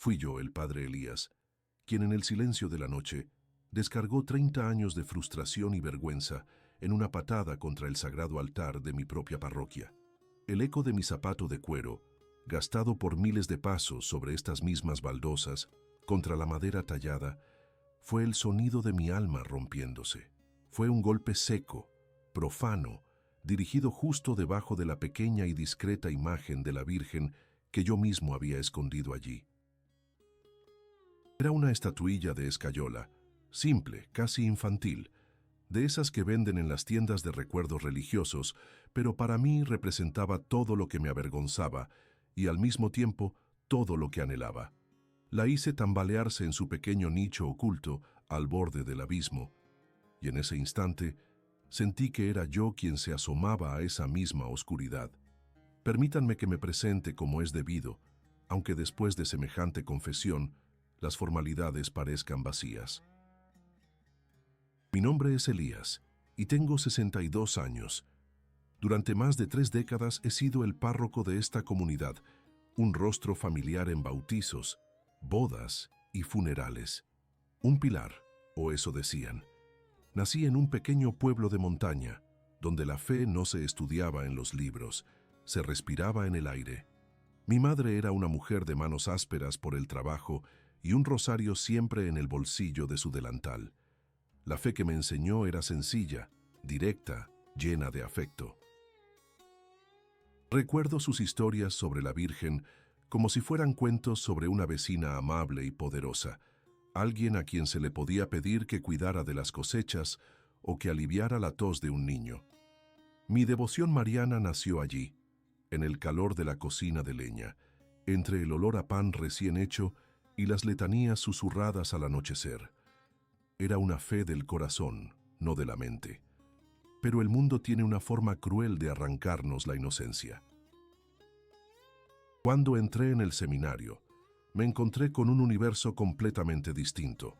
Fui yo, el padre Elías, quien en el silencio de la noche descargó 30 años de frustración y vergüenza en una patada contra el sagrado altar de mi propia parroquia. El eco de mi zapato de cuero, gastado por miles de pasos sobre estas mismas baldosas, contra la madera tallada, fue el sonido de mi alma rompiéndose. Fue un golpe seco, profano, dirigido justo debajo de la pequeña y discreta imagen de la Virgen que yo mismo había escondido allí. Era una estatuilla de escayola, simple, casi infantil, de esas que venden en las tiendas de recuerdos religiosos, pero para mí representaba todo lo que me avergonzaba y al mismo tiempo todo lo que anhelaba. La hice tambalearse en su pequeño nicho oculto al borde del abismo, y en ese instante sentí que era yo quien se asomaba a esa misma oscuridad. Permítanme que me presente como es debido, aunque después de semejante confesión, las formalidades parezcan vacías. Mi nombre es Elías, y tengo 62 años. Durante más de 3 décadas he sido el párroco de esta comunidad, un rostro familiar en bautizos, bodas y funerales. Un pilar, o eso decían. Nací en un pequeño pueblo de montaña, donde la fe no se estudiaba en los libros, se respiraba en el aire. Mi madre era una mujer de manos ásperas por el trabajo y un rosario siempre en el bolsillo de su delantal. La fe que me enseñó era sencilla, directa, llena de afecto. Recuerdo sus historias sobre la Virgen como si fueran cuentos sobre una vecina amable y poderosa, alguien a quien se le podía pedir que cuidara de las cosechas o que aliviara la tos de un niño. Mi devoción mariana nació allí, en el calor de la cocina de leña, entre el olor a pan recién hecho y las letanías susurradas al anochecer. Era una fe del corazón, no de la mente. Pero el mundo tiene una forma cruel de arrancarnos la inocencia. Cuando entré en el seminario, me encontré con un universo completamente distinto.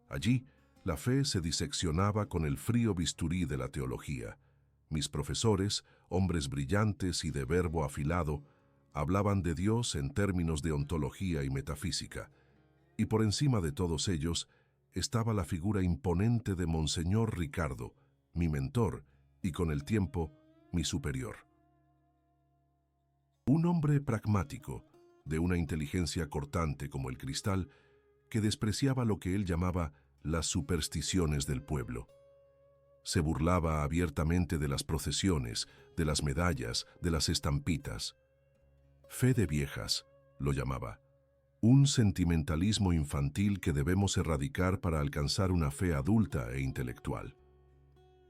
Allí, la fe se diseccionaba con el frío bisturí de la teología. Mis profesores, hombres brillantes y de verbo afilado, hablaban de Dios en términos de ontología y metafísica. Y por encima de todos ellos estaba la figura imponente de Monseñor Ricardo, mi mentor y con el tiempo mi superior. Un hombre pragmático, de una inteligencia cortante como el cristal, que despreciaba lo que él llamaba las supersticiones del pueblo. Se burlaba abiertamente de las procesiones, de las medallas, de las estampitas. Fe de viejas, lo llamaba. Un sentimentalismo infantil que debemos erradicar para alcanzar una fe adulta e intelectual.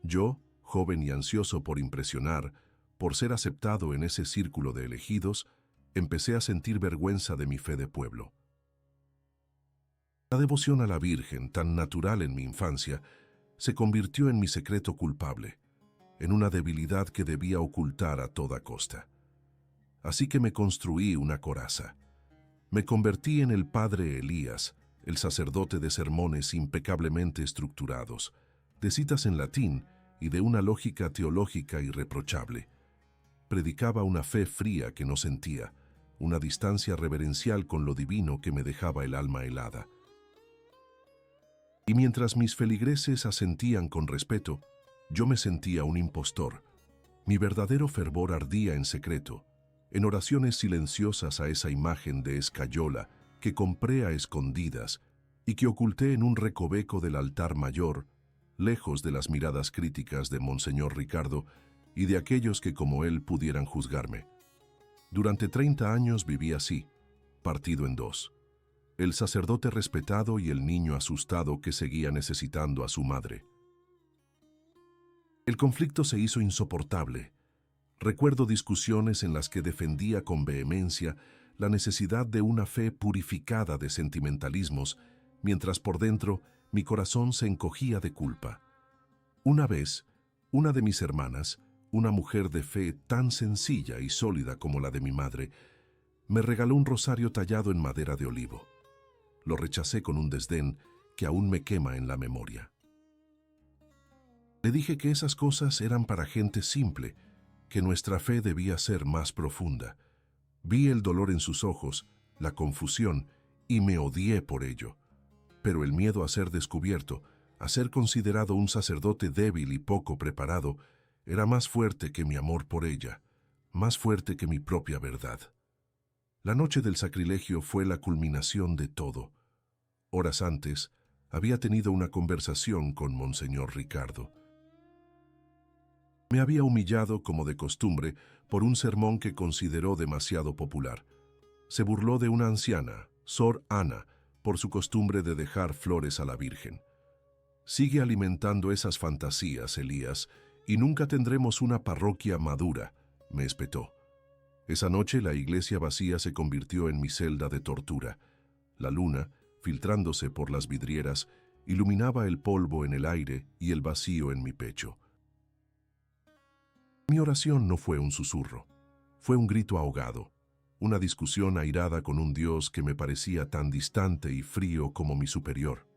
Yo, joven y ansioso por impresionar, por ser aceptado en ese círculo de elegidos, empecé a sentir vergüenza de mi fe de pueblo. La devoción a la Virgen, tan natural en mi infancia, se convirtió en mi secreto culpable, en una debilidad que debía ocultar a toda costa. Así que me construí una coraza. Me convertí en el padre Elías, el sacerdote de sermones impecablemente estructurados, de citas en latín y de una lógica teológica irreprochable. Predicaba una fe fría que no sentía, una distancia reverencial con lo divino que me dejaba el alma helada. Y mientras mis feligreses asentían con respeto, yo me sentía un impostor. Mi verdadero fervor ardía en secreto, en oraciones silenciosas a esa imagen de escayola que compré a escondidas y que oculté en un recoveco del altar mayor, lejos de las miradas críticas de Monseñor Ricardo y de aquellos que como él pudieran juzgarme. Durante 30 años viví así, partido en dos. El sacerdote respetado y el niño asustado que seguía necesitando a su madre. El conflicto se hizo insoportable. Recuerdo discusiones en las que defendía con vehemencia la necesidad de una fe purificada de sentimentalismos, mientras por dentro mi corazón se encogía de culpa. Una vez, una de mis hermanas, una mujer de fe tan sencilla y sólida como la de mi madre, me regaló un rosario tallado en madera de olivo. Lo rechacé con un desdén que aún me quema en la memoria. Le dije que esas cosas eran para gente simple, que nuestra fe debía ser más profunda. Vi el dolor en sus ojos, la confusión, y me odié por ello. Pero el miedo a ser descubierto, a ser considerado un sacerdote débil y poco preparado, era más fuerte que mi amor por ella, más fuerte que mi propia verdad. La noche del sacrilegio fue la culminación de todo. Horas antes, había tenido una conversación con Monseñor Ricardo. Me había humillado, como de costumbre, por un sermón que consideró demasiado popular. Se burló de una anciana, Sor Ana, por su costumbre de dejar flores a la Virgen. Sigue alimentando esas fantasías, Elías, y nunca tendremos una parroquia madura, me espetó. Esa noche la iglesia vacía se convirtió en mi celda de tortura. La luna, filtrándose por las vidrieras, iluminaba el polvo en el aire y el vacío en mi pecho. Mi oración no fue un susurro, fue un grito ahogado, una discusión airada con un Dios que me parecía tan distante y frío como mi superior.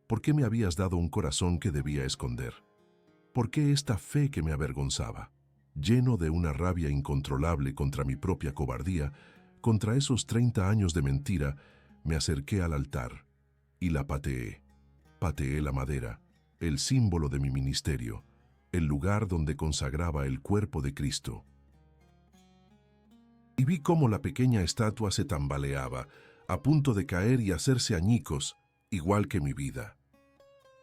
¿Por qué me habías dado un corazón que debía esconder? ¿Por qué esta fe que me avergonzaba? Lleno de una rabia incontrolable contra mi propia cobardía, contra esos 30 años de mentira, me acerqué al altar y la pateé. Pateé la madera, el símbolo de mi ministerio, el lugar donde consagraba el cuerpo de Cristo. Y vi cómo la pequeña estatua se tambaleaba, a punto de caer y hacerse añicos, igual que mi vida.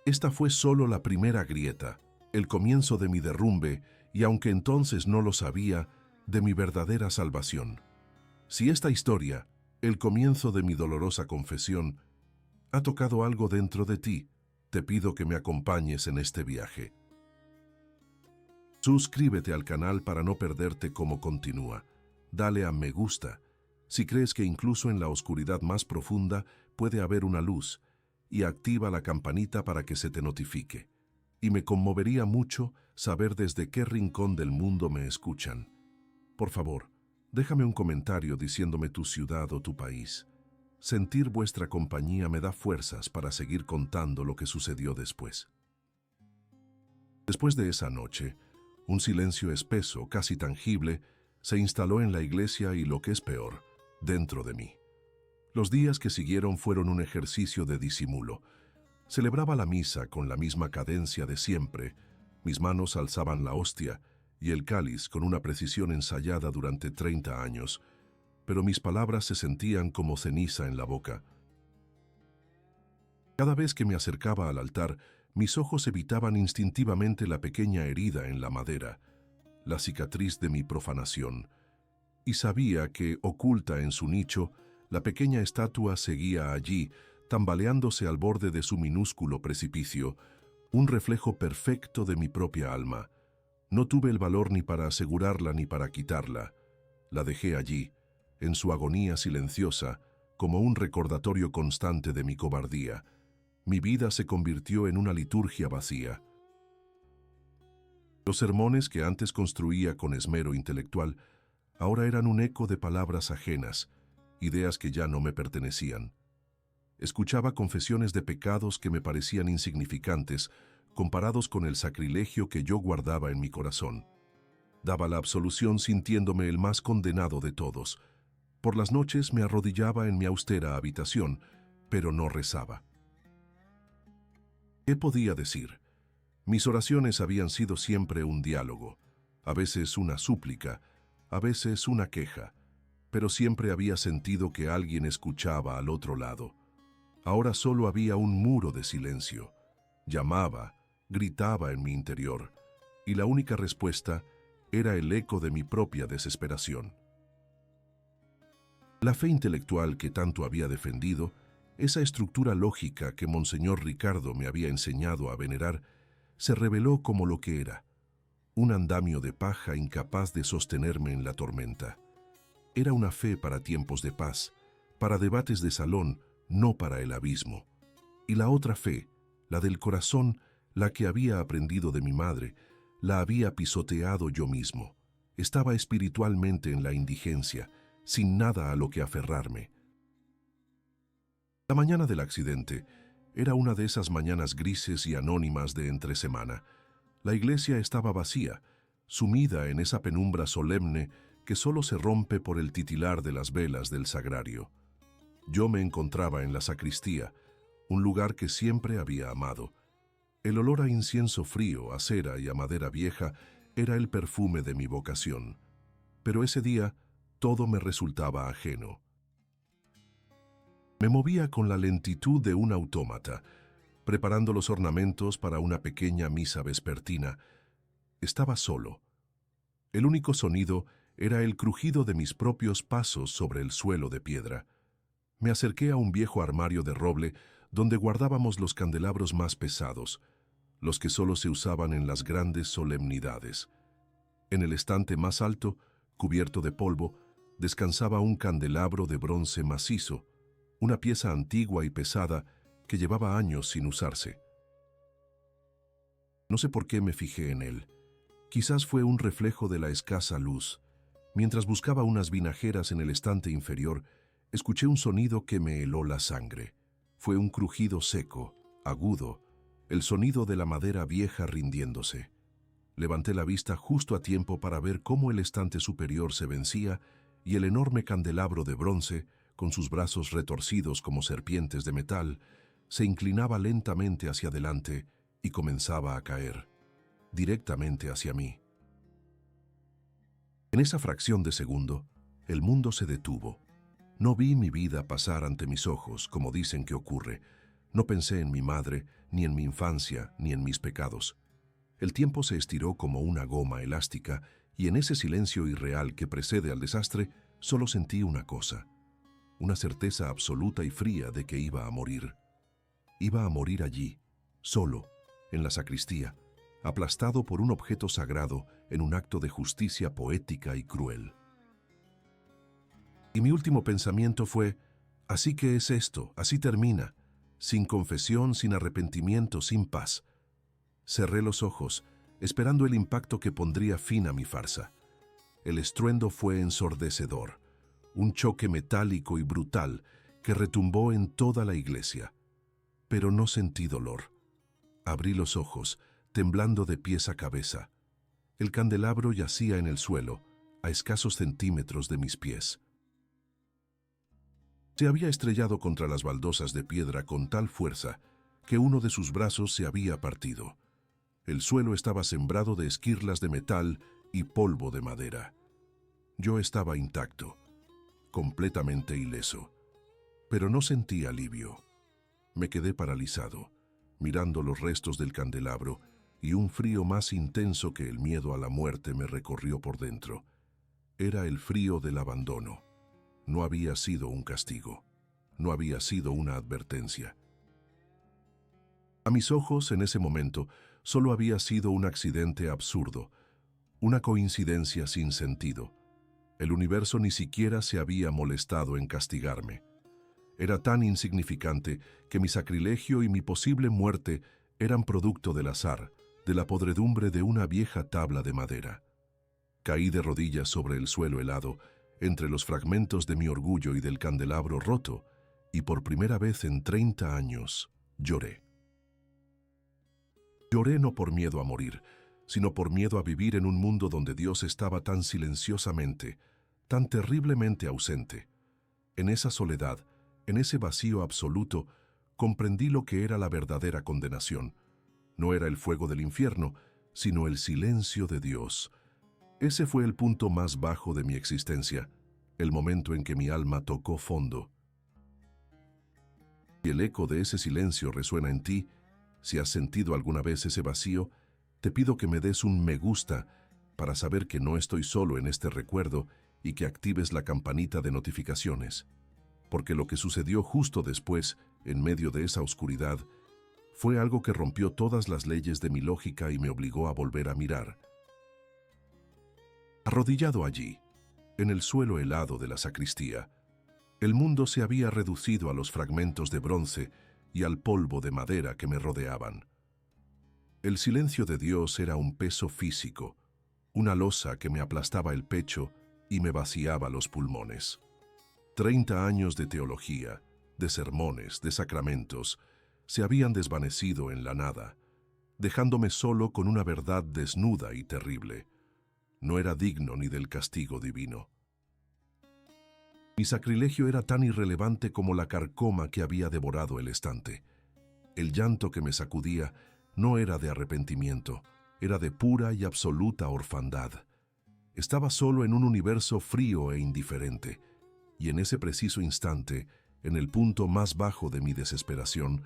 Esta fue solo la primera grieta, el comienzo de mi derrumbe, y aunque entonces no lo sabía, de mi verdadera salvación. Si esta historia, el comienzo de mi dolorosa confesión, ha tocado algo dentro de ti, te pido que me acompañes en este viaje. Suscríbete al canal para no perderte cómo continúa. Dale a me gusta, si crees que incluso en la oscuridad más profunda puede haber una luz, y activa la campanita para que se te notifique. Y me conmovería mucho saber desde qué rincón del mundo me escuchan. Por favor, déjame un comentario diciéndome tu ciudad o tu país. Sentir vuestra compañía me da fuerzas para seguir contando lo que sucedió después. Después de esa noche, un silencio espeso, casi tangible, se instaló en la iglesia y, lo que es peor, dentro de mí. Los días que siguieron fueron un ejercicio de disimulo. Celebraba la misa con la misma cadencia de siempre. Mis manos alzaban la hostia y el cáliz con una precisión ensayada durante 30 años, pero mis palabras se sentían como ceniza en la boca. Cada vez que me acercaba al altar, mis ojos evitaban instintivamente la pequeña herida en la madera, la cicatriz de mi profanación, y sabía que, oculta en su nicho, la pequeña estatua seguía allí, tambaleándose al borde de su minúsculo precipicio, un reflejo perfecto de mi propia alma. No tuve el valor ni para asegurarla ni para quitarla. La dejé allí, en su agonía silenciosa, como un recordatorio constante de mi cobardía. Mi vida se convirtió en una liturgia vacía. Los sermones que antes construía con esmero intelectual, ahora eran un eco de palabras ajenas, ideas que ya no me pertenecían. Escuchaba confesiones de pecados que me parecían insignificantes, comparados con el sacrilegio que yo guardaba en mi corazón. Daba la absolución sintiéndome el más condenado de todos. Por las noches me arrodillaba en mi austera habitación, pero no rezaba. ¿Qué podía decir? Mis oraciones habían sido siempre un diálogo, a veces una súplica, a veces una queja, pero siempre había sentido que alguien escuchaba al otro lado. Ahora solo había un muro de silencio. Llamaba, gritaba en mi interior, y la única respuesta era el eco de mi propia desesperación. La fe intelectual que tanto había defendido, esa estructura lógica que Monseñor Ricardo me había enseñado a venerar, se reveló como lo que era, un andamio de paja incapaz de sostenerme en la tormenta. Era una fe para tiempos de paz, para debates de salón, no para el abismo. Y la otra fe, la del corazón, la que había aprendido de mi madre, la había pisoteado yo mismo. Estaba espiritualmente en la indigencia, sin nada a lo que aferrarme. La mañana del accidente era una de esas mañanas grises y anónimas de entre semana. La iglesia estaba vacía, sumida en esa penumbra solemne que solo se rompe por el titilar de las velas del sagrario. Yo me encontraba en la sacristía, un lugar que siempre había amado. El olor a incienso frío, a cera y a madera vieja era el perfume de mi vocación. Pero ese día todo me resultaba ajeno. Me movía con la lentitud de un autómata, preparando los ornamentos para una pequeña misa vespertina. Estaba solo. El único sonido era el crujido de mis propios pasos sobre el suelo de piedra. Me acerqué a un viejo armario de roble donde guardábamos los candelabros más pesados, los que solo se usaban en las grandes solemnidades. En el estante más alto, cubierto de polvo, descansaba un candelabro de bronce macizo, una pieza antigua y pesada que llevaba años sin usarse. No sé por qué me fijé en él. Quizás fue un reflejo de la escasa luz. Mientras buscaba unas vinajeras en el estante inferior, escuché un sonido que me heló la sangre. Fue un crujido seco, agudo, el sonido de la madera vieja rindiéndose. Levanté la vista justo a tiempo para ver cómo el estante superior se vencía y el enorme candelabro de bronce, con sus brazos retorcidos como serpientes de metal, se inclinaba lentamente hacia adelante y comenzaba a caer, directamente hacia mí. En esa fracción de segundo, el mundo se detuvo. No vi mi vida pasar ante mis ojos, como dicen que ocurre. No pensé en mi madre, ni en mi infancia, ni en mis pecados. El tiempo se estiró como una goma elástica, y en ese silencio irreal que precede al desastre, solo sentí una cosa, una certeza absoluta y fría de que iba a morir. Iba a morir allí, solo, en la sacristía, aplastado por un objeto sagrado en un acto de justicia poética y cruel. Y mi último pensamiento fue, así que es esto, así termina, sin confesión, sin arrepentimiento, sin paz. Cerré los ojos, esperando el impacto que pondría fin a mi farsa. El estruendo fue ensordecedor, un choque metálico y brutal que retumbó en toda la iglesia. Pero no sentí dolor. Abrí los ojos, temblando de pies a cabeza. El candelabro yacía en el suelo, a escasos centímetros de mis pies. Se había estrellado contra las baldosas de piedra con tal fuerza que uno de sus brazos se había partido. El suelo estaba sembrado de esquirlas de metal y polvo de madera. Yo estaba intacto, completamente ileso, pero no sentí alivio. Me quedé paralizado, mirando los restos del candelabro, y un frío más intenso que el miedo a la muerte me recorrió por dentro. Era el frío del abandono. No había sido un castigo, no había sido una advertencia. A mis ojos, en ese momento, solo había sido un accidente absurdo, una coincidencia sin sentido. El universo ni siquiera se había molestado en castigarme. Era tan insignificante que mi sacrilegio y mi posible muerte eran producto del azar, de la podredumbre de una vieja tabla de madera. Caí de rodillas sobre el suelo helado, entre los fragmentos de mi orgullo y del candelabro roto, y por primera vez en 30 años lloré. Lloré no por miedo a morir, sino por miedo a vivir en un mundo donde Dios estaba tan silenciosamente, tan terriblemente ausente. En esa soledad, en ese vacío absoluto, comprendí lo que era la verdadera condenación. No era el fuego del infierno, sino el silencio de Dios. Ese fue el punto más bajo de mi existencia, el momento en que mi alma tocó fondo. Si el eco de ese silencio resuena en ti, si has sentido alguna vez ese vacío, te pido que me des un me gusta para saber que no estoy solo en este recuerdo y que actives la campanita de notificaciones. Porque lo que sucedió justo después, en medio de esa oscuridad, fue algo que rompió todas las leyes de mi lógica y me obligó a volver a mirar. Arrodillado allí, en el suelo helado de la sacristía, el mundo se había reducido a los fragmentos de bronce y al polvo de madera que me rodeaban. El silencio de Dios era un peso físico, una losa que me aplastaba el pecho y me vaciaba los pulmones. 30 años de teología, de sermones, de sacramentos, se habían desvanecido en la nada, dejándome solo con una verdad desnuda y terrible. No era digno ni del castigo divino. Mi sacrilegio era tan irrelevante como la carcoma que había devorado el estante. El llanto que me sacudía no era de arrepentimiento, era de pura y absoluta orfandad. Estaba solo en un universo frío e indiferente, y en ese preciso instante, en el punto más bajo de mi desesperación,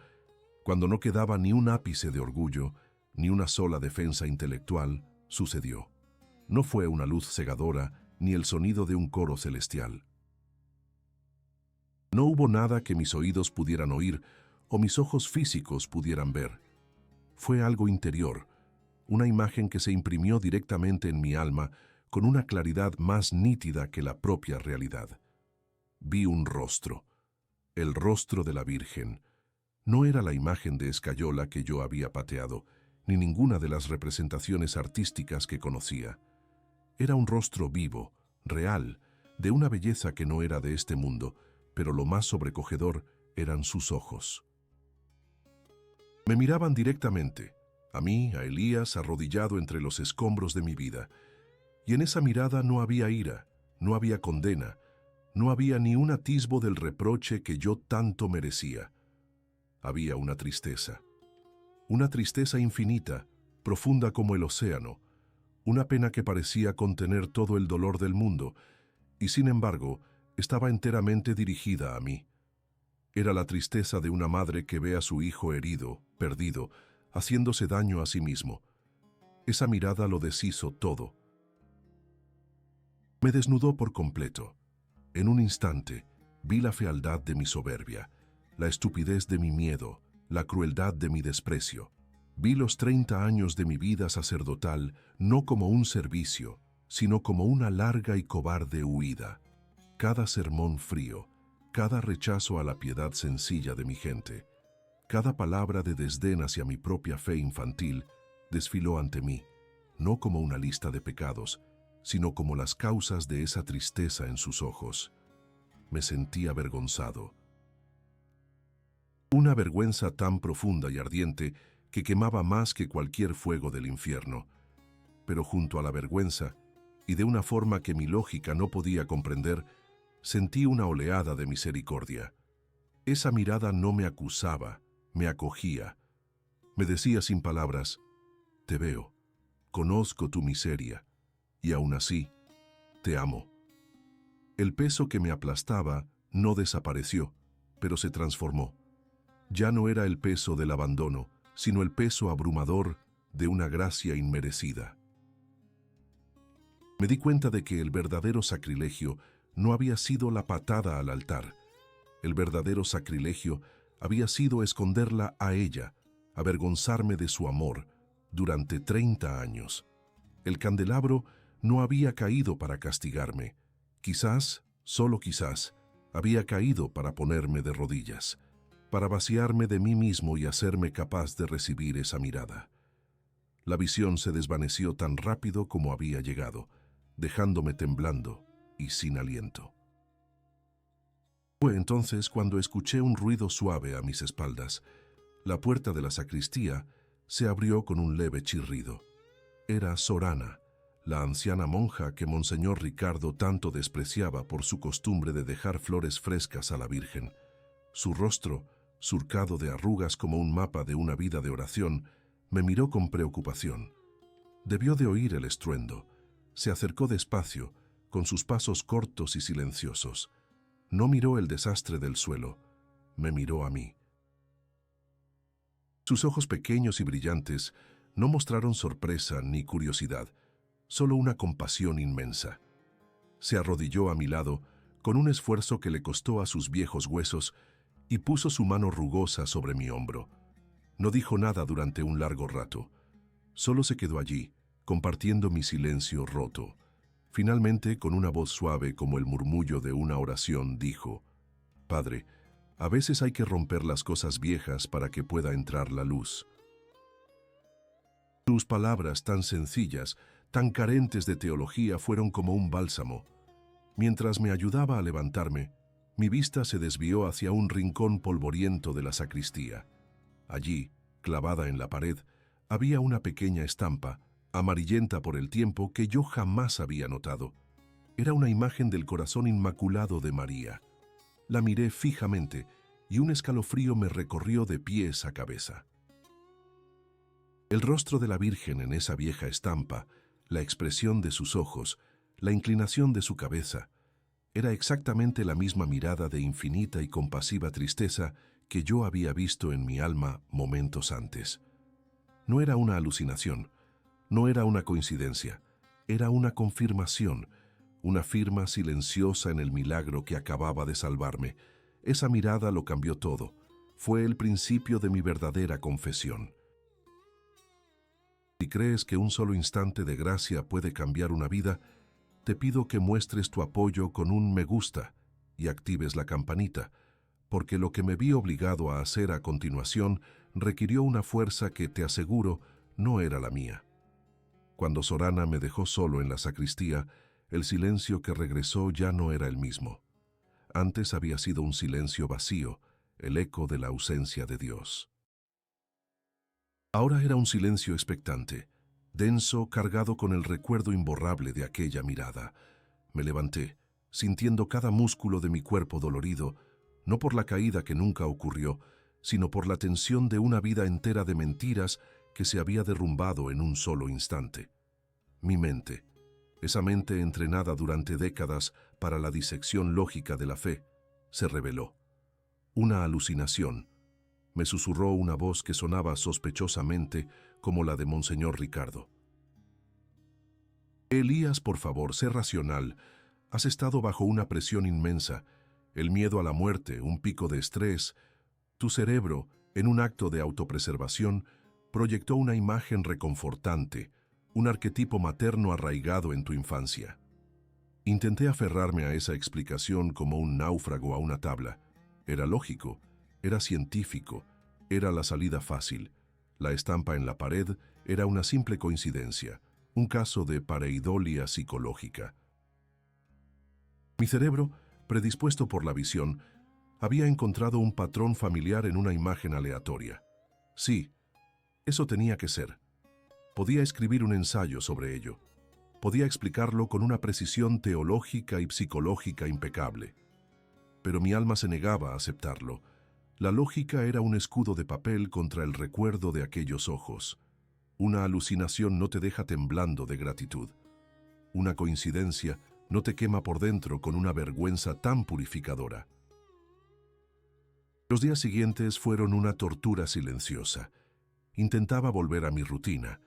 cuando no quedaba ni un ápice de orgullo, ni una sola defensa intelectual, sucedió. No fue una luz cegadora, ni el sonido de un coro celestial. No hubo nada que mis oídos pudieran oír o mis ojos físicos pudieran ver. Fue algo interior, una imagen que se imprimió directamente en mi alma con una claridad más nítida que la propia realidad. Vi un rostro, el rostro de la Virgen. No era la imagen de escayola que yo había pateado, ni ninguna de las representaciones artísticas que conocía. Era un rostro vivo, real, de una belleza que no era de este mundo, pero lo más sobrecogedor eran sus ojos. Me miraban directamente, a mí, a Elías, arrodillado entre los escombros de mi vida, y en esa mirada no había ira, no había condena, no había ni un atisbo del reproche que yo tanto merecía. Había una tristeza infinita, profunda como el océano, una pena que parecía contener todo el dolor del mundo, y sin embargo, estaba enteramente dirigida a mí. Era la tristeza de una madre que ve a su hijo herido, perdido, haciéndose daño a sí mismo. Esa mirada lo deshizo todo. Me desnudó por completo. En un instante, vi la fealdad de mi soberbia, la estupidez de mi miedo, la crueldad de mi desprecio. Vi los 30 años de mi vida sacerdotal no como un servicio, sino como una larga y cobarde huida. Cada sermón frío, cada rechazo a la piedad sencilla de mi gente, cada palabra de desdén hacia mi propia fe infantil, desfiló ante mí, no como una lista de pecados, sino como las causas de esa tristeza en sus ojos. Me sentí avergonzado. Una vergüenza tan profunda y ardiente que quemaba más que cualquier fuego del infierno. Pero junto a la vergüenza, y de una forma que mi lógica no podía comprender, sentí una oleada de misericordia. Esa mirada no me acusaba, me acogía. Me decía sin palabras, te veo, conozco tu miseria, y aún así, te amo. El peso que me aplastaba no desapareció, pero se transformó. Ya no era el peso del abandono, sino el peso abrumador de una gracia inmerecida. Me di cuenta de que el verdadero sacrilegio no había sido la patada al altar. El verdadero sacrilegio había sido esconderla a ella, avergonzarme de su amor, durante 30 años. El candelabro no había caído para castigarme. Quizás, solo quizás, había caído para ponerme de rodillas, para vaciarme de mí mismo y hacerme capaz de recibir esa mirada. La visión se desvaneció tan rápido como había llegado, dejándome temblando y sin aliento. Fue entonces cuando escuché un ruido suave a mis espaldas. La puerta de la sacristía se abrió con un leve chirrido. Era Sorana, la anciana monja que Monseñor Ricardo tanto despreciaba por su costumbre de dejar flores frescas a la Virgen. Su rostro, surcado de arrugas como un mapa de una vida de oración, me miró con preocupación. Debió de oír el estruendo. Se acercó despacio, con sus pasos cortos y silenciosos. No miró el desastre del suelo, me miró a mí. Sus ojos pequeños y brillantes no mostraron sorpresa ni curiosidad, solo una compasión inmensa. Se arrodilló a mi lado, con un esfuerzo que le costó a sus viejos huesos, y puso su mano rugosa sobre mi hombro. No dijo nada durante un largo rato. Solo se quedó allí, compartiendo mi silencio roto. Finalmente, con una voz suave como el murmullo de una oración, dijo: «Padre, a veces hay que romper las cosas viejas para que pueda entrar la luz». Sus palabras tan sencillas, tan carentes de teología, fueron como un bálsamo. Mientras me ayudaba a levantarme, mi vista se desvió hacia un rincón polvoriento de la sacristía. Allí, clavada en la pared, había una pequeña estampa, amarillenta por el tiempo, que yo jamás había notado. Era una imagen del corazón inmaculado de María. La miré fijamente y un escalofrío me recorrió de pies a cabeza. El rostro de la Virgen en esa vieja estampa, la expresión de sus ojos, la inclinación de su cabeza, era exactamente la misma mirada de infinita y compasiva tristeza que yo había visto en mi alma momentos antes. No era una alucinación, no era una coincidencia, era una confirmación, una firma silenciosa en el milagro que acababa de salvarme. Esa mirada lo cambió todo. Fue el principio de mi verdadera confesión. Si crees que un solo instante de gracia puede cambiar una vida, te pido que muestres tu apoyo con un me gusta y actives la campanita, porque lo que me vi obligado a hacer a continuación requirió una fuerza que, te aseguro, no era la mía. Cuando Sorana me dejó solo en la sacristía, el silencio que regresó ya no era el mismo. Antes había sido un silencio vacío, el eco de la ausencia de Dios. Ahora era un silencio expectante, denso, cargado con el recuerdo imborrable de aquella mirada. Me levanté, sintiendo cada músculo de mi cuerpo dolorido, no por la caída que nunca ocurrió, sino por la tensión de una vida entera de mentiras que se había derrumbado en un solo instante. Mi mente, esa mente entrenada durante décadas para la disección lógica de la fe, se reveló. Una alucinación. Me susurró una voz que sonaba sospechosamente como la de Monseñor Ricardo. Elías, por favor, sé racional. Has estado bajo una presión inmensa, el miedo a la muerte, un pico de estrés. Tu cerebro, en un acto de autopreservación, proyectó una imagen reconfortante, un arquetipo materno arraigado en tu infancia. Intenté aferrarme a esa explicación como un náufrago a una tabla. Era lógico, era científico, era la salida fácil. La estampa en la pared era una simple coincidencia, un caso de pareidolia psicológica. Mi cerebro, predispuesto por la visión, había encontrado un patrón familiar en una imagen aleatoria. Sí, eso tenía que ser. Podía escribir un ensayo sobre ello. Podía explicarlo con una precisión teológica y psicológica impecable. Pero mi alma se negaba a aceptarlo. La lógica era un escudo de papel contra el recuerdo de aquellos ojos. Una alucinación no te deja temblando de gratitud. Una coincidencia no te quema por dentro con una vergüenza tan purificadora. Los días siguientes fueron una tortura silenciosa. Intentaba volver a mi rutina,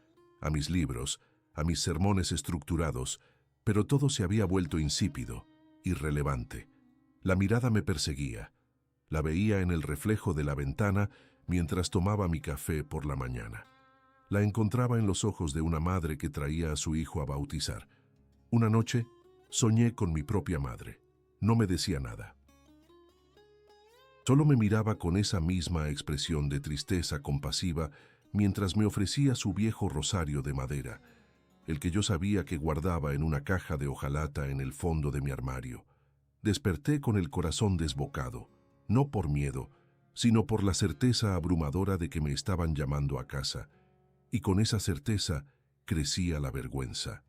a mis libros, a mis sermones estructurados, pero todo se había vuelto insípido, irrelevante. La mirada me perseguía. La veía en el reflejo de la ventana mientras tomaba mi café por la mañana. La encontraba en los ojos de una madre que traía a su hijo a bautizar. Una noche soñé con mi propia madre. No me decía nada. Solo me miraba con esa misma expresión de tristeza compasiva mientras me ofrecía su viejo rosario de madera, el que yo sabía que guardaba en una caja de hojalata en el fondo de mi armario. Desperté con el corazón desbocado, no por miedo, sino por la certeza abrumadora de que me estaban llamando a casa, y con esa certeza crecía la vergüenza,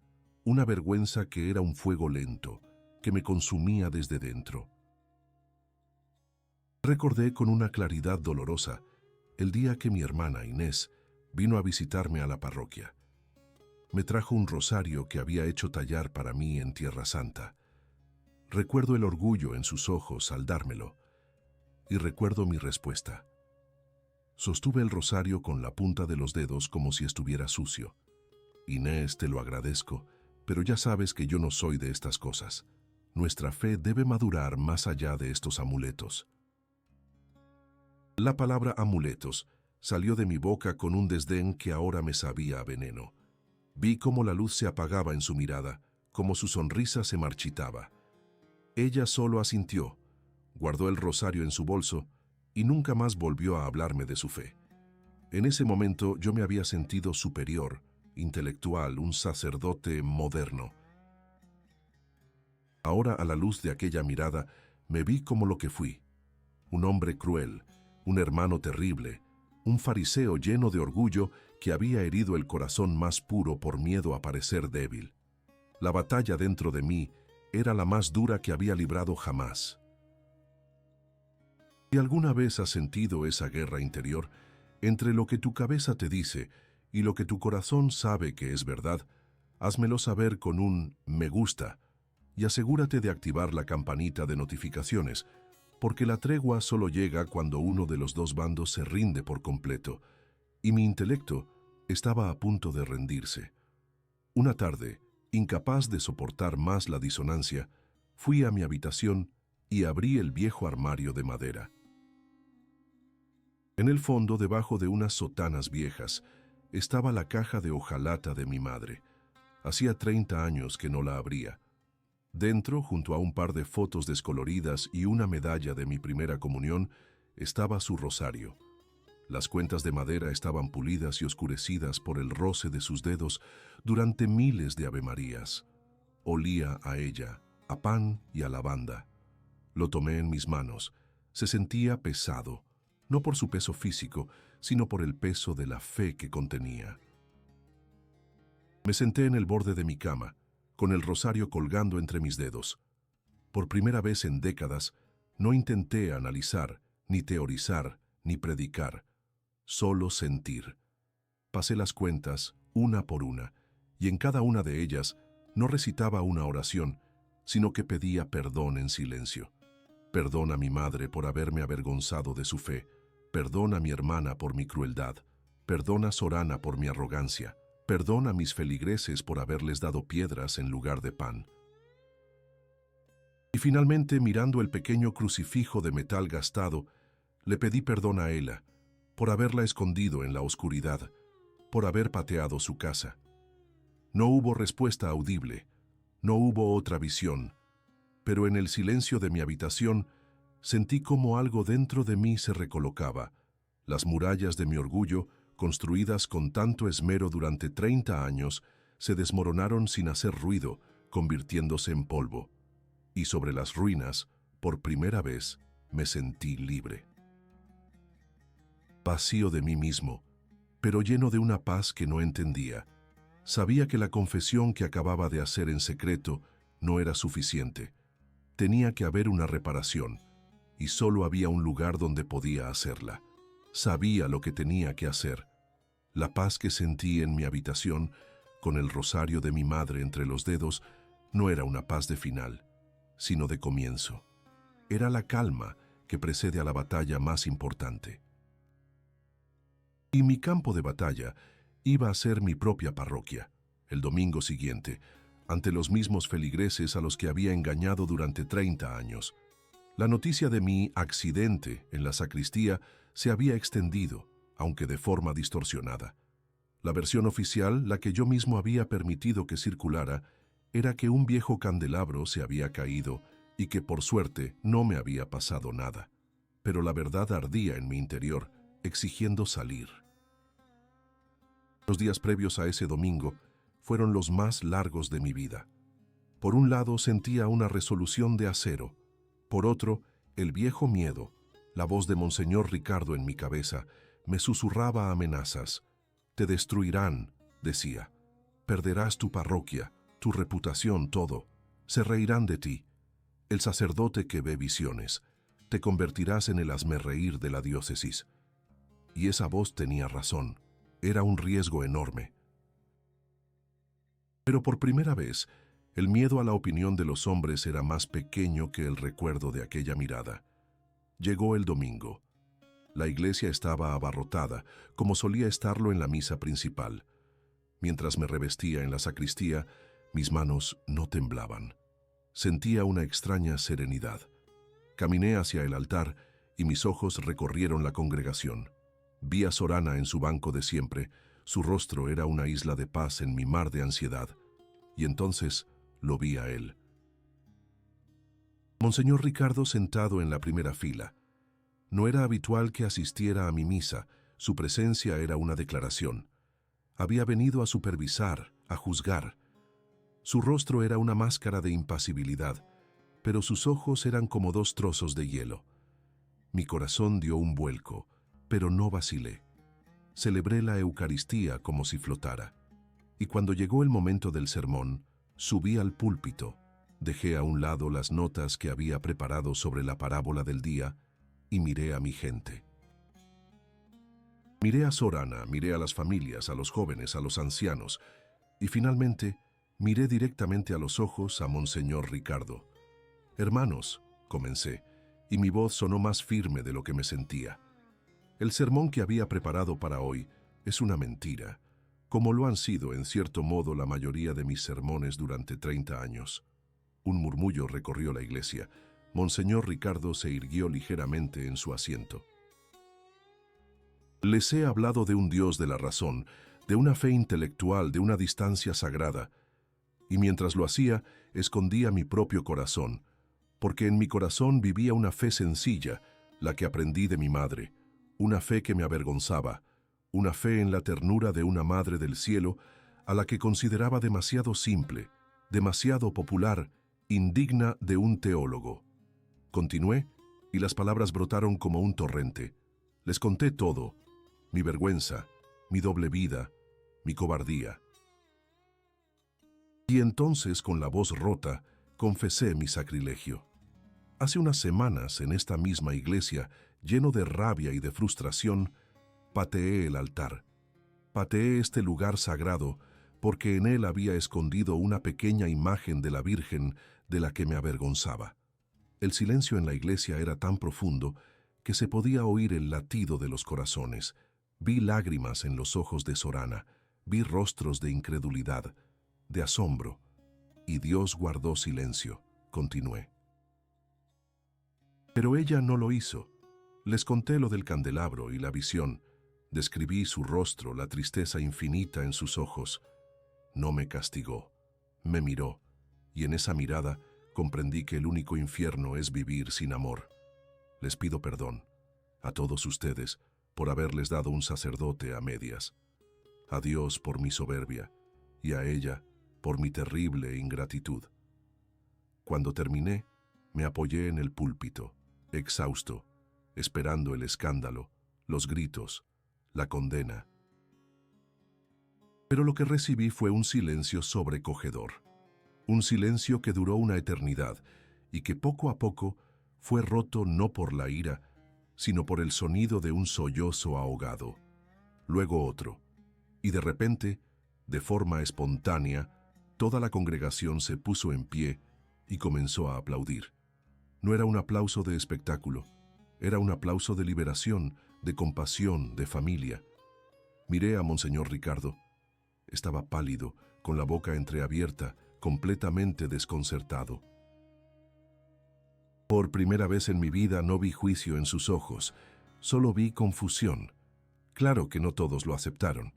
una vergüenza que era un fuego lento, que me consumía desde dentro. Recordé con una claridad dolorosa el día que mi hermana Inés vino a visitarme a la parroquia. Me trajo un rosario que había hecho tallar para mí en Tierra Santa. Recuerdo el orgullo en sus ojos al dármelo, y recuerdo mi respuesta. Sostuve el rosario con la punta de los dedos como si estuviera sucio. Inés, te lo agradezco, pero ya sabes que yo no soy de estas cosas. Nuestra fe debe madurar más allá de estos amuletos. La palabra amuletos salió de mi boca con un desdén que ahora me sabía a veneno. Vi cómo la luz se apagaba en su mirada, cómo su sonrisa se marchitaba. Ella solo asintió, guardó el rosario en su bolso y nunca más volvió a hablarme de su fe. En ese momento yo me había sentido superior, intelectual, un sacerdote moderno. Ahora, a la luz de aquella mirada, me vi como lo que fui. Un hombre cruel, un hermano terrible, un fariseo lleno de orgullo que había herido el corazón más puro por miedo a parecer débil. La batalla dentro de mí, era la más dura que había librado jamás. Si alguna vez has sentido esa guerra interior entre lo que tu cabeza te dice y lo que tu corazón sabe que es verdad, házmelo saber con un me gusta y asegúrate de activar la campanita de notificaciones, porque la tregua solo llega cuando uno de los dos bandos se rinde por completo, y mi intelecto estaba a punto de rendirse. Una tarde, incapaz de soportar más la disonancia, fui a mi habitación y abrí el viejo armario de madera. En el fondo, debajo de unas sotanas viejas, estaba la caja de hojalata de mi madre. Hacía 30 años que no la abría. Dentro, junto a un par de fotos descoloridas y una medalla de mi primera comunión, estaba su rosario. Las cuentas de madera estaban pulidas y oscurecidas por el roce de sus dedos durante miles de avemarías. Olía a ella, a pan y a lavanda. Lo tomé en mis manos. Se sentía pesado, no por su peso físico, sino por el peso de la fe que contenía. Me senté en el borde de mi cama, con el rosario colgando entre mis dedos. Por primera vez en décadas, no intenté analizar, ni teorizar, ni predicar, solo sentir. Pasé las cuentas, una por una, y en cada una de ellas no recitaba una oración, sino que pedía perdón en silencio. Perdón a mi madre por haberme avergonzado de su fe, perdón a mi hermana por mi crueldad, perdón a Sorana por mi arrogancia, perdón a mis feligreses por haberles dado piedras en lugar de pan. Y finalmente, mirando el pequeño crucifijo de metal gastado, le pedí perdón a Ela por haberla escondido en la oscuridad, por haber pateado su casa. No hubo respuesta audible, no hubo otra visión, pero en el silencio de mi habitación sentí como algo dentro de mí se recolocaba. Las murallas de mi orgullo, construidas con tanto esmero durante 30 años, se desmoronaron sin hacer ruido, convirtiéndose en polvo. Y sobre las ruinas, por primera vez, me sentí libre. Vacío de mí mismo, pero lleno de una paz que no entendía. Sabía que la confesión que acababa de hacer en secreto no era suficiente. Tenía que haber una reparación, y solo había un lugar donde podía hacerla. Sabía lo que tenía que hacer. La paz que sentí en mi habitación, con el rosario de mi madre entre los dedos, no era una paz de final, sino de comienzo. Era la calma que precede a la batalla más importante. Y mi campo de batalla iba a ser mi propia parroquia, el domingo siguiente, ante los mismos feligreses a los que había engañado durante 30 años. La noticia de mi accidente en la sacristía se había extendido, aunque de forma distorsionada. La versión oficial, la que yo mismo había permitido que circulara, era que un viejo candelabro se había caído y que por suerte no me había pasado nada. Pero la verdad ardía en mi interior, exigiendo salir. Los días previos a ese domingo fueron los más largos de mi vida. Por un lado sentía una resolución de acero, por otro, el viejo miedo, la voz de Monseñor Ricardo en mi cabeza, me susurraba amenazas. Te destruirán, decía. Perderás tu parroquia, tu reputación, todo. Se reirán de ti. El sacerdote que ve visiones. Te convertirás en el hazmerreír de la diócesis. Y esa voz tenía razón. Era un riesgo enorme. Pero por primera vez, el miedo a la opinión de los hombres era más pequeño que el recuerdo de aquella mirada. Llegó el domingo. La iglesia estaba abarrotada, como solía estarlo en la misa principal. Mientras me revestía en la sacristía, mis manos no temblaban. Sentía una extraña serenidad. Caminé hacia el altar y mis ojos recorrieron la congregación. Vi a Sorana en su banco de siempre. Su rostro era una isla de paz en mi mar de ansiedad. Y entonces lo vi a él. Monseñor Ricardo sentado en la primera fila. No era habitual que asistiera a mi misa, su presencia era una declaración. Había venido a supervisar, a juzgar. Su rostro era una máscara de impasibilidad, pero sus ojos eran como dos trozos de hielo. Mi corazón dio un vuelco, pero no vacilé. Celebré la Eucaristía como si flotara. Y cuando llegó el momento del sermón, subí al púlpito, Dejé a un lado las notas que había preparado sobre la parábola del día y miré a mi gente. Miré a Sorana, miré a las familias, a los jóvenes, a los ancianos, y finalmente miré directamente a los ojos a Monseñor Ricardo. «Hermanos», comencé, y mi voz sonó más firme de lo que me sentía. El sermón que había preparado para hoy es una mentira, como lo han sido en cierto modo la mayoría de mis sermones durante 30 años. Un murmullo recorrió la iglesia. Monseñor Ricardo se irguió ligeramente en su asiento. Les he hablado de un Dios de la razón, de una fe intelectual, de una distancia sagrada, y mientras lo hacía, escondía mi propio corazón, porque en mi corazón vivía una fe sencilla, la que aprendí de mi madre, una fe que me avergonzaba, una fe en la ternura de una madre del cielo a la que consideraba demasiado simple, demasiado popular, indigna de un teólogo. Continué, y las palabras brotaron como un torrente. Les conté todo, mi vergüenza, mi doble vida, mi cobardía. Y entonces, con la voz rota, confesé mi sacrilegio. Hace unas semanas, en esta misma iglesia, lleno de rabia y de frustración, pateé el altar. Pateé este lugar sagrado porque en él había escondido una pequeña imagen de la Virgen de la que me avergonzaba. El silencio en la iglesia era tan profundo que se podía oír el latido de los corazones. Vi lágrimas en los ojos de Sorana, vi rostros de incredulidad, de asombro, y Dios guardó silencio. Continué. Pero ella no lo hizo. Les conté lo del candelabro y la visión. Describí su rostro, la tristeza infinita en sus ojos. No me castigó, me miró, y en esa mirada comprendí que el único infierno es vivir sin amor. Les pido perdón, a todos ustedes, por haberles dado un sacerdote a medias. A Dios por mi soberbia, y a ella por mi terrible ingratitud. Cuando terminé, me apoyé en el púlpito, exhausto, esperando el escándalo, los gritos, la condena. Pero lo que recibí fue un silencio sobrecogedor, un silencio que duró una eternidad y que poco a poco fue roto no por la ira, sino por el sonido de un sollozo ahogado, luego otro, y de repente, de forma espontánea, toda la congregación se puso en pie y comenzó a aplaudir. No era un aplauso de espectáculo, era un aplauso de liberación, de compasión, de familia. Miré a Monseñor Ricardo. Estaba pálido, con la boca entreabierta, completamente desconcertado. Por primera vez en mi vida no vi juicio en sus ojos, solo vi confusión. Claro que no todos lo aceptaron.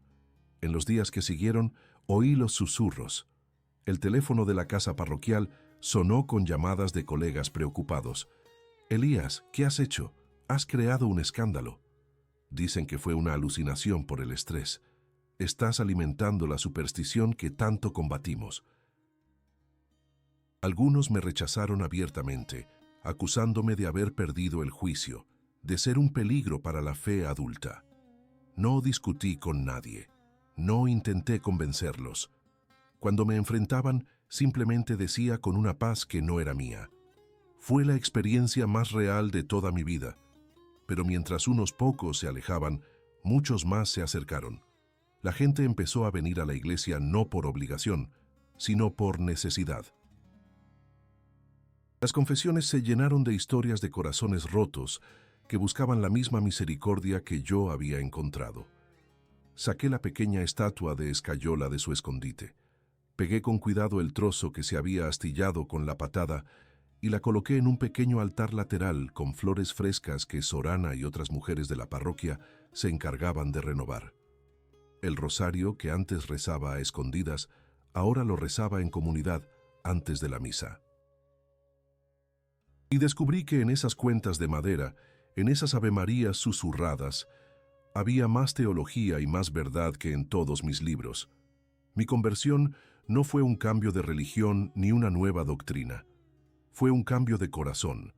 En los días que siguieron, oí los susurros. El teléfono de la casa parroquial sonó con llamadas de colegas preocupados. «Elías, ¿qué has hecho? Has creado un escándalo». Dicen que fue una alucinación por el estrés. Estás alimentando la superstición que tanto combatimos. Algunos me rechazaron abiertamente, acusándome de haber perdido el juicio, de ser un peligro para la fe adulta. No discutí con nadie. No intenté convencerlos. Cuando me enfrentaban, simplemente decía con una paz que no era mía. Fue la experiencia más real de toda mi vida. Pero mientras unos pocos se alejaban, muchos más se acercaron. La gente empezó a venir a la iglesia no por obligación, sino por necesidad. Las confesiones se llenaron de historias de corazones rotos que buscaban la misma misericordia que yo había encontrado. Saqué la pequeña estatua de escayola de su escondite. Pegué con cuidado el trozo que se había astillado con la patada y la coloqué en un pequeño altar lateral con flores frescas que Sorana y otras mujeres de la parroquia se encargaban de renovar. El rosario que antes rezaba a escondidas, ahora lo rezaba en comunidad antes de la misa. Y descubrí que en esas cuentas de madera, en esas avemarías susurradas, había más teología y más verdad que en todos mis libros. Mi conversión no fue un cambio de religión ni una nueva doctrina. Fue un cambio de corazón.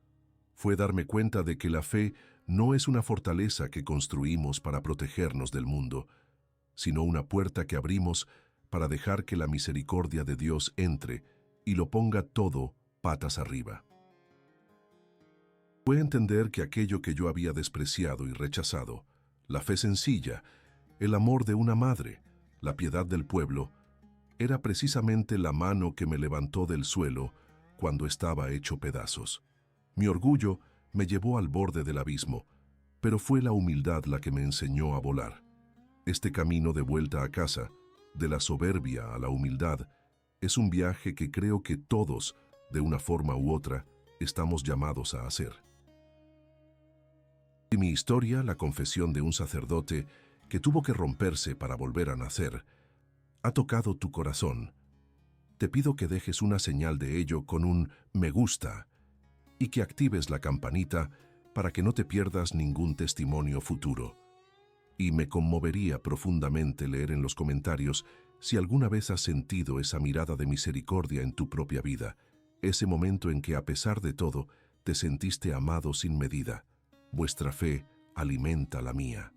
Fue darme cuenta de que la fe no es una fortaleza que construimos para protegernos del mundo, sino una puerta que abrimos para dejar que la misericordia de Dios entre y lo ponga todo patas arriba. Fue entender que aquello que yo había despreciado y rechazado, la fe sencilla, el amor de una madre, la piedad del pueblo, era precisamente la mano que me levantó del suelo cuando estaba hecho pedazos. Mi orgullo me llevó al borde del abismo, pero fue la humildad la que me enseñó a volar. Este camino de vuelta a casa, de la soberbia a la humildad, es un viaje que creo que todos, de una forma u otra, estamos llamados a hacer. Y mi historia, la confesión de un sacerdote que tuvo que romperse para volver a nacer, ha tocado tu corazón. Te pido que dejes una señal de ello con un me gusta y que actives la campanita para que no te pierdas ningún testimonio futuro. Y me conmovería profundamente leer en los comentarios si alguna vez has sentido esa mirada de misericordia en tu propia vida, ese momento en que a pesar de todo te sentiste amado sin medida. Vuestra fe alimenta la mía.